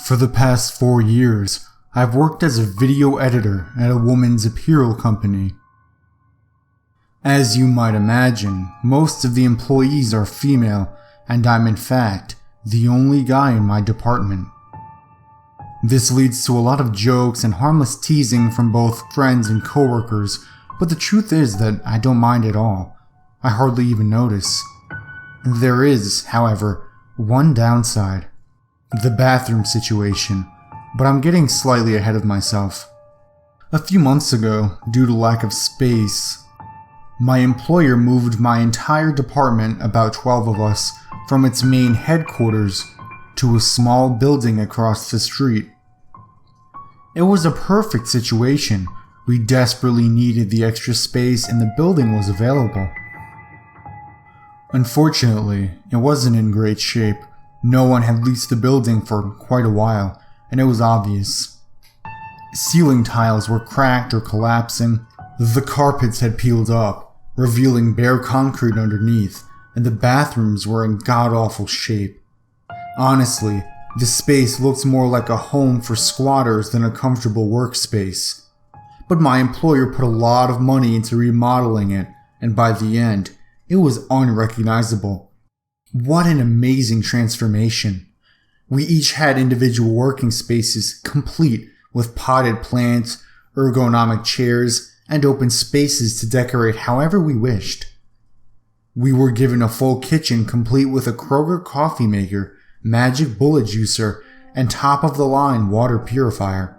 For the past 4 years, I've worked as a video editor at a woman's apparel company. As you might imagine, most of the employees are female, and I'm in fact the only guy in my department. This leads to a lot of jokes and harmless teasing from both friends and coworkers, but the truth is that I don't mind at all. I hardly even notice. There is, however, one downside. The bathroom situation, but I'm getting slightly ahead of myself. A few months ago, due to lack of space, my employer moved my entire department, about 12 of us, from its main headquarters to a small building across the street. It was a perfect situation. We desperately needed the extra space and the building was available. Unfortunately, it wasn't in great shape. No one had leased the building for quite a while, and it was obvious. Ceiling tiles were cracked or collapsing, the carpets had peeled up, revealing bare concrete underneath, and the bathrooms were in god-awful shape. Honestly, the space looked more like a home for squatters than a comfortable workspace. But my employer put a lot of money into remodeling it, and by the end, it was unrecognizable. What an amazing transformation. We each had individual working spaces complete with potted plants, ergonomic chairs, and open spaces to decorate however we wished. We were given a full kitchen complete with a Kroger coffee maker, magic bullet juicer, and top-of-the-line water purifier.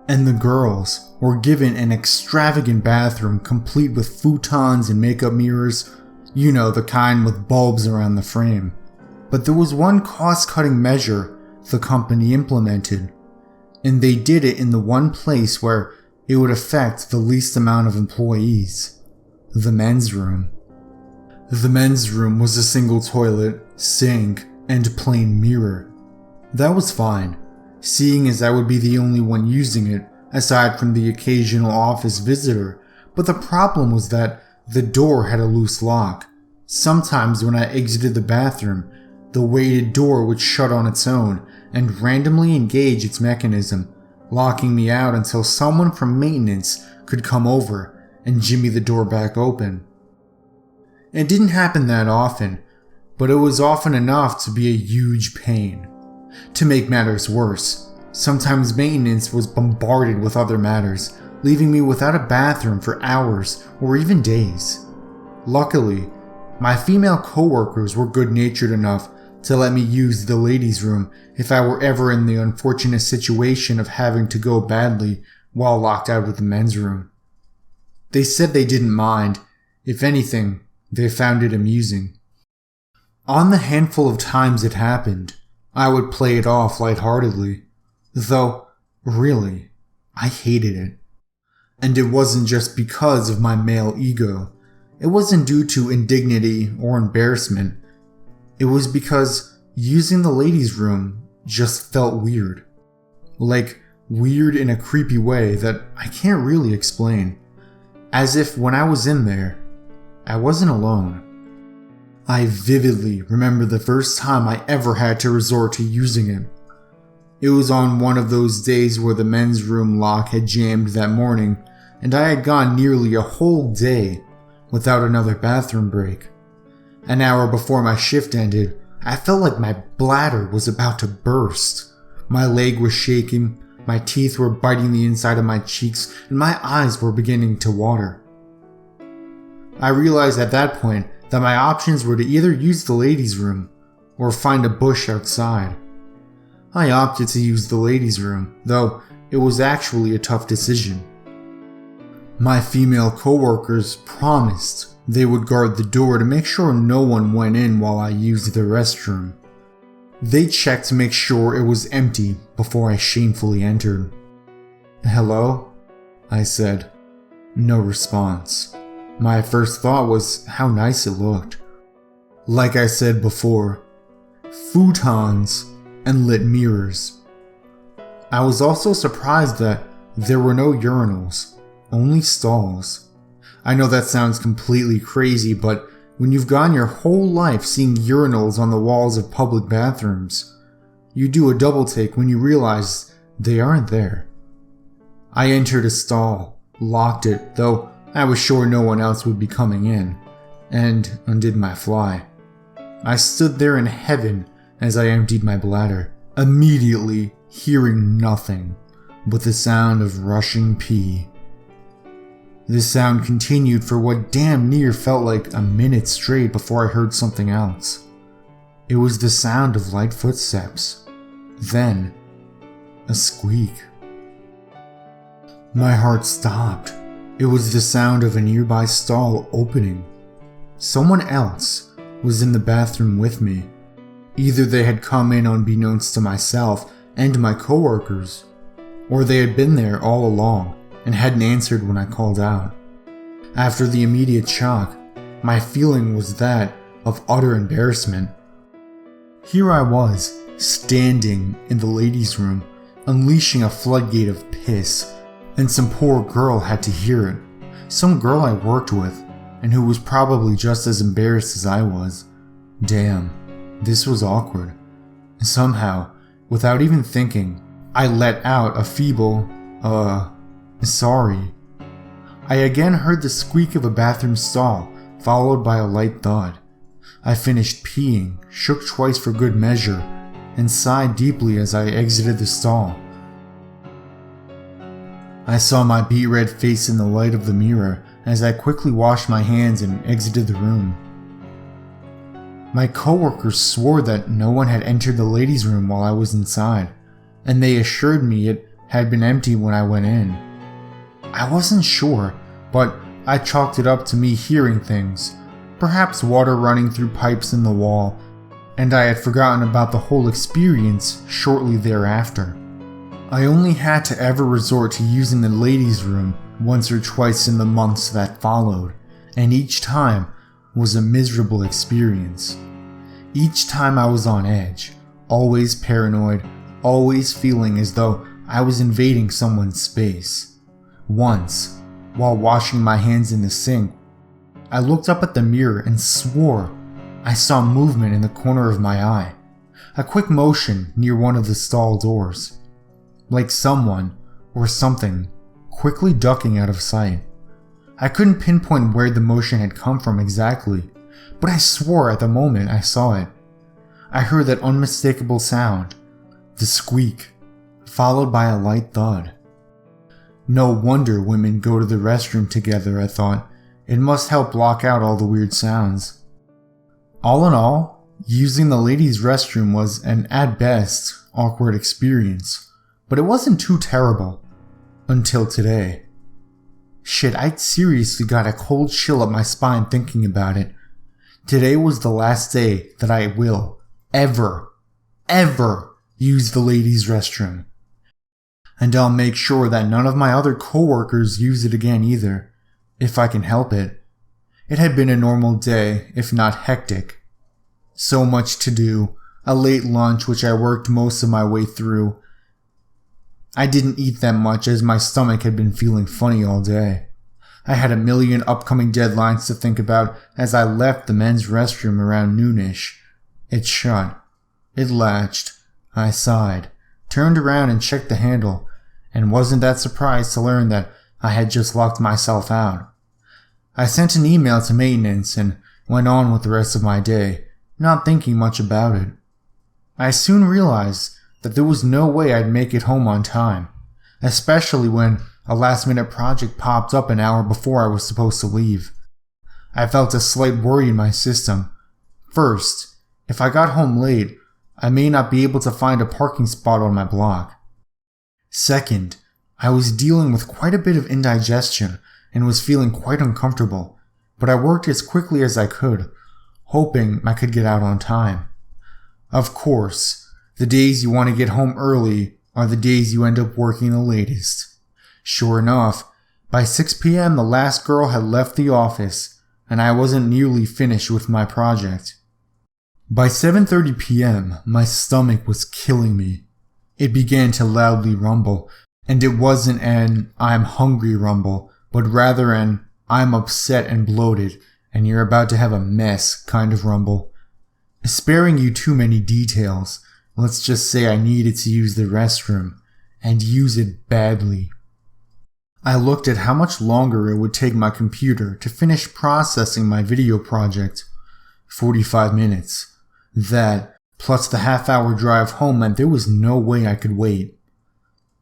And the girls were given an extravagant bathroom complete with futons and makeup mirrors. You know, the kind with bulbs around the frame. But there was one cost-cutting measure the company implemented, and they did it in the one place where it would affect the least amount of employees: the men's room. The men's room was a single toilet, sink, and plain mirror. That was fine, seeing as I would be the only one using it, aside from the occasional office visitor, but the problem was that the door had a loose lock. Sometimes when I exited the bathroom, the weighted door would shut on its own and randomly engage its mechanism, locking me out until someone from maintenance could come over and jimmy the door back open. It didn't happen that often, but it was often enough to be a huge pain. To make matters worse, sometimes maintenance was bombarded with other matters, leaving me without a bathroom for hours or even days. Luckily, my female coworkers were good-natured enough to let me use the ladies' room if I were ever in the unfortunate situation of having to go badly while locked out of the men's room. They said they didn't mind. If anything, they found it amusing. On the handful of times it happened, I would play it off lightheartedly, though, really, I hated it. And it wasn't just because of my male ego. It wasn't due to indignity or embarrassment. It was because using the ladies' room just felt weird. Like, weird in a creepy way that I can't really explain. As if when I was in there, I wasn't alone. I vividly remember the first time I ever had to resort to using it. It was on one of those days where the men's room lock had jammed that morning, and I had gone nearly a whole day without another bathroom break. An hour before my shift ended, I felt like my bladder was about to burst. My leg was shaking, my teeth were biting the inside of my cheeks, and my eyes were beginning to water. I realized at that point that my options were to either use the ladies' room or find a bush outside. I opted to use the ladies' room, though it was actually a tough decision. My female coworkers promised they would guard the door to make sure no one went in while I used the restroom. They checked to make sure it was empty before I shamefully entered. "Hello?" I said. No response. My first thought was how nice it looked. Like I said before, futons and lit mirrors. I was also surprised that there were no urinals, only stalls. I know that sounds completely crazy, but when you've gone your whole life seeing urinals on the walls of public bathrooms, You do a double take when you realize they aren't there. I entered a stall, locked it, though I was sure no one else would be coming in, and undid my fly. I stood there in heaven as I emptied my bladder, immediately hearing nothing but the sound of rushing pee. This sound continued for what damn near felt like a minute straight before I heard something else. It was the sound of light footsteps. Then, a squeak. My heart stopped. It was the sound of a nearby stall opening. Someone else was in the bathroom with me. Either they had come in unbeknownst to myself and my coworkers, or they had been there all along and hadn't answered when I called out. After the immediate shock, my feeling was that of utter embarrassment. Here I was, standing in the ladies' room, unleashing a floodgate of piss, and some poor girl had to hear it. Some girl I worked with, and who was probably just as embarrassed as I was. Damn, this was awkward. Somehow, without even thinking, I let out a feeble, sorry. I again heard the squeak of a bathroom stall, followed by a light thud. I finished peeing, shook twice for good measure, and sighed deeply as I exited the stall. I saw my beet red face in the light of the mirror as I quickly washed my hands and exited the room. My coworkers swore that no one had entered the ladies' room while I was inside, and they assured me it had been empty when I went in. I wasn't sure, but I chalked it up to me hearing things, perhaps water running through pipes in the wall, and I had forgotten about the whole experience shortly thereafter. I only had to ever resort to using the ladies' room once or twice in the months that followed, and each time was a miserable experience. Each time I was on edge, always paranoid, always feeling as though I was invading someone's space. Once, while washing my hands in the sink, I looked up at the mirror and swore I saw movement in the corner of my eye, a quick motion near one of the stall doors, like someone or something quickly ducking out of sight. I couldn't pinpoint where the motion had come from exactly, but I swore at the moment I saw it. I heard that unmistakable sound, the squeak, followed by a light thud. No wonder women go to the restroom together, I thought. It must help block out all the weird sounds. All in all, using the ladies' restroom was an, at best, awkward experience, but it wasn't too terrible. Until today. Shit, I seriously got a cold chill up my spine thinking about it. Today was the last day that I will ever use the ladies' restroom. And I'll make sure that none of my other coworkers use it again either, if I can help it. It had been a normal day, if not hectic. So much to do, a late lunch which I worked most of my way through. I didn't eat that much as my stomach had been feeling funny all day. I had a million upcoming deadlines to think about as I left the men's restroom around noonish. It shut. It latched. I sighed, turned around and checked the handle, and wasn't that surprised to learn that I had just locked myself out. I sent an email to maintenance and went on with the rest of my day, not thinking much about it. I soon realized that there was no way I'd make it home on time, especially when a last-minute project popped up an hour before I was supposed to leave. I felt a slight worry in my system. First, if I got home late, I may not be able to find a parking spot on my block. Second, I was dealing with quite a bit of indigestion and was feeling quite uncomfortable, but I worked as quickly as I could, hoping I could get out on time. Of course, the days you want to get home early are the days you end up working the latest. Sure enough, by 6 p.m. the last girl had left the office, and I wasn't nearly finished with my project. By 7:30 p.m., my stomach was killing me. It began to loudly rumble, and it wasn't an I'm hungry rumble, but rather an I'm upset and bloated, and you're about to have a mess kind of rumble. Sparing you too many details, Let's just say I needed to use the restroom, and use it badly. I looked at how much longer it would take my computer to finish processing my video project. 45 minutes. That, plus the half-hour drive home, meant there was no way I could wait.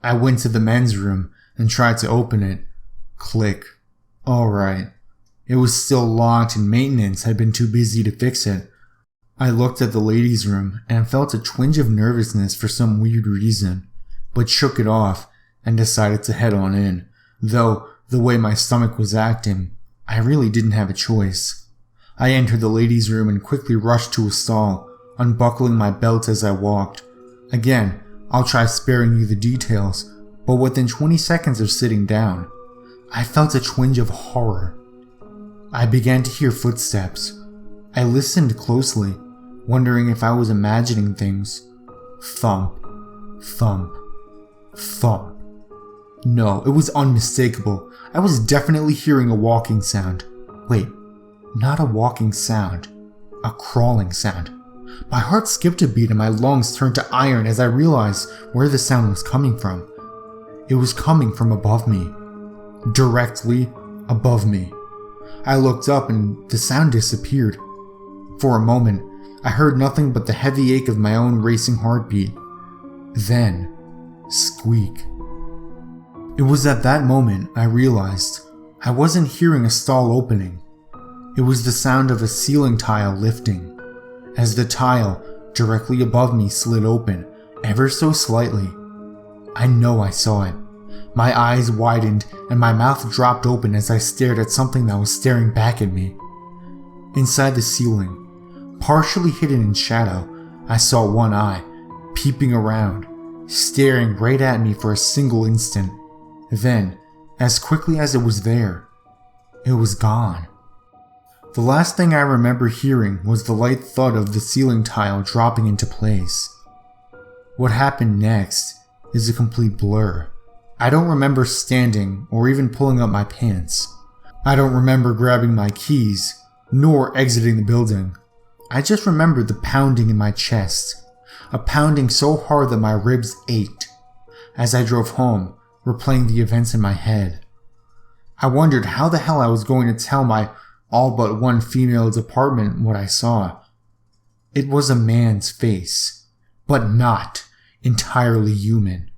I went to the men's room and tried to open it. Click. Alright. It was still locked and maintenance had been too busy to fix it. I looked at the ladies' room and felt a twinge of nervousness for some weird reason, but shook it off and decided to head on in, though the way my stomach was acting, I really didn't have a choice. I entered the ladies' room and quickly rushed to a stall, unbuckling my belt as I walked. Again, I'll try sparing you the details, but within 20 seconds of sitting down, I felt a twinge of horror. I began to hear footsteps. I listened closely, wondering if I was imagining things. Thump, thump, thump. No, it was unmistakable. I was definitely hearing a walking sound. Wait, not a walking sound. A crawling sound. My heart skipped a beat and my lungs turned to iron as I realized where the sound was coming from. It was coming from above me. Directly above me. I looked up and the sound disappeared. For a moment, I heard nothing but the heavy ache of my own racing heartbeat. Then, squeak. It was at that moment I realized I wasn't hearing a stall opening. It was the sound of a ceiling tile lifting. As the tile directly above me slid open, ever so slightly. I know I saw it. My eyes widened and my mouth dropped open as I stared at something that was staring back at me. Inside the ceiling, partially hidden in shadow, I saw one eye, peeping around, staring right at me for a single instant. Then, as quickly as it was there, it was gone. The last thing I remember hearing was the light thud of the ceiling tile dropping into place. What happened next is a complete blur. I don't remember standing or even pulling up my pants. I don't remember grabbing my keys, nor exiting the building. I just remember the pounding in my chest, a pounding so hard that my ribs ached. As I drove home, replaying the events in my head, I wondered how the hell I was going to tell my all but one female department what I saw. It was a man's face, but not entirely human.